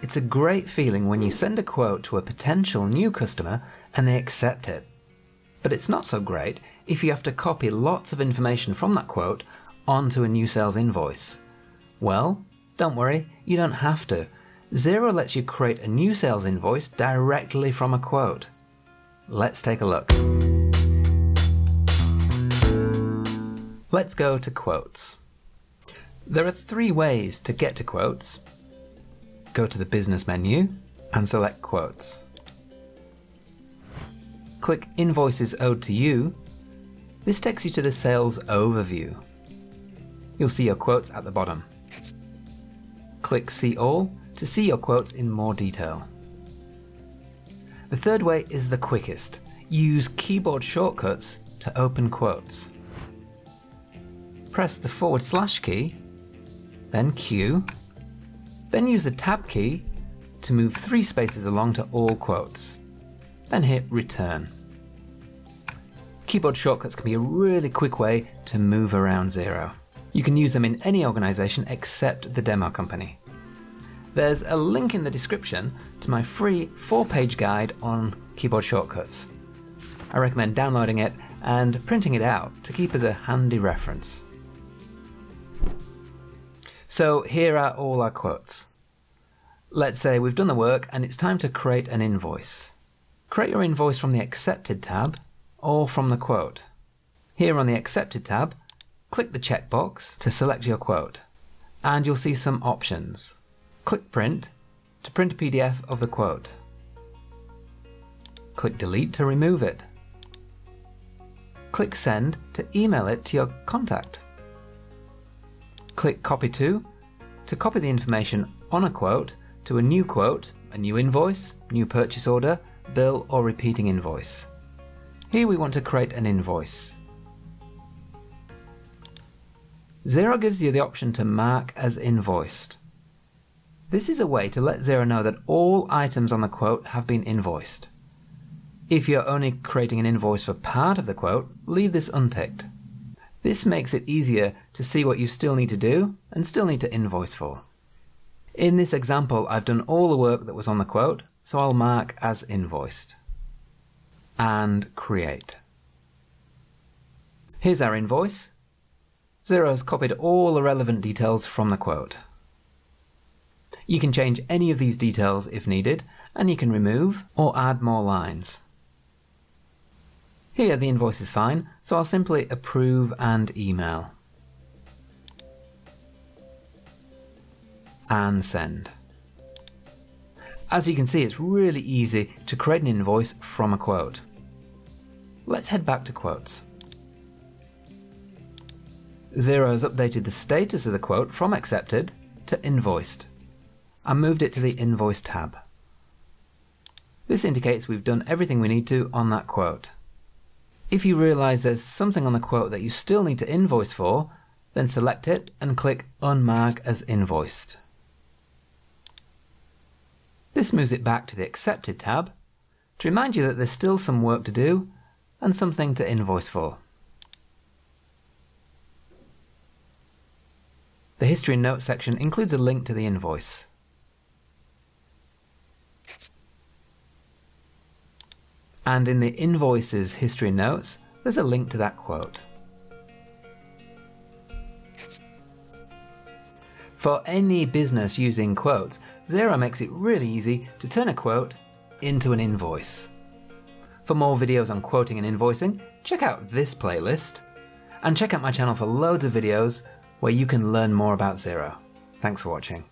It's a great feeling when you send a quote to a potential new customer and they accept it. But it's not so great if you have to copy lots of information from that quote onto a new sales invoice. Well, don't worry, you don't have to. Xero lets you create a new sales invoice directly from a quote. Let's take a look. Let's go to quotes. There are 3 ways to get to quotes. Go to the business menu and select quotes. Click Invoices Owed to You. This takes you to the sales overview. You'll see your quotes at the bottom. Click See All to see your quotes in more detail. The 3rd way is the quickest. Use keyboard shortcuts to open quotes. Press the / key, then Q, then use the Tab key to move 3 spaces along to all quotes. Then hit Return. Keyboard shortcuts can be a really quick way to move around Xero. You can use them in any organization except the demo company. There's a link in the description to my free 4-page guide on keyboard shortcuts. I recommend downloading it and printing it out to keep as a handy reference. So here are all our quotes. Let's say we've done the work and it's time to create an invoice. Create your invoice from the Accepted tab or from the quote. Here on the Accepted tab, click the checkbox to select your quote, and you'll see some options. Click Print to print a PDF of the quote. Click Delete to remove it. Click Send to email it to your contact. Click Copy to copy the information on a quote to a new quote, a new invoice, new purchase order, bill or repeating invoice. Here we want to create an invoice. Xero gives you the option to mark as invoiced. This is a way to let Xero know that all items on the quote have been invoiced. If you're only creating an invoice for part of the quote, leave this unticked. This makes it easier to see what you still need to do and still need to invoice for. In this example, I've done all the work that was on the quote, so I'll mark as invoiced. And create. Here's our invoice. Xero's copied all the relevant details from the quote. You can change any of these details if needed, and you can remove or add more lines. Here the invoice is fine, so I'll simply approve and email. And send. As you can see, it's really easy to create an invoice from a quote. Let's head back to quotes. Xero has updated the status of the quote from accepted to invoiced and moved it to the Invoice tab. This indicates we've done everything we need to on that quote. If you realize there's something on the quote that you still need to invoice for, then select it and click Unmark as invoiced. This moves it back to the Accepted tab to remind you that there's still some work to do and something to invoice for. The History and Notes section includes a link to the invoice. And in the Invoices History and Notes, there's a link to that quote. For any business using quotes, Xero makes it really easy to turn a quote into an invoice. For more videos on quoting and invoicing, check out this playlist, and check out my channel for loads of videos where you can learn more about Xero. Thanks for watching.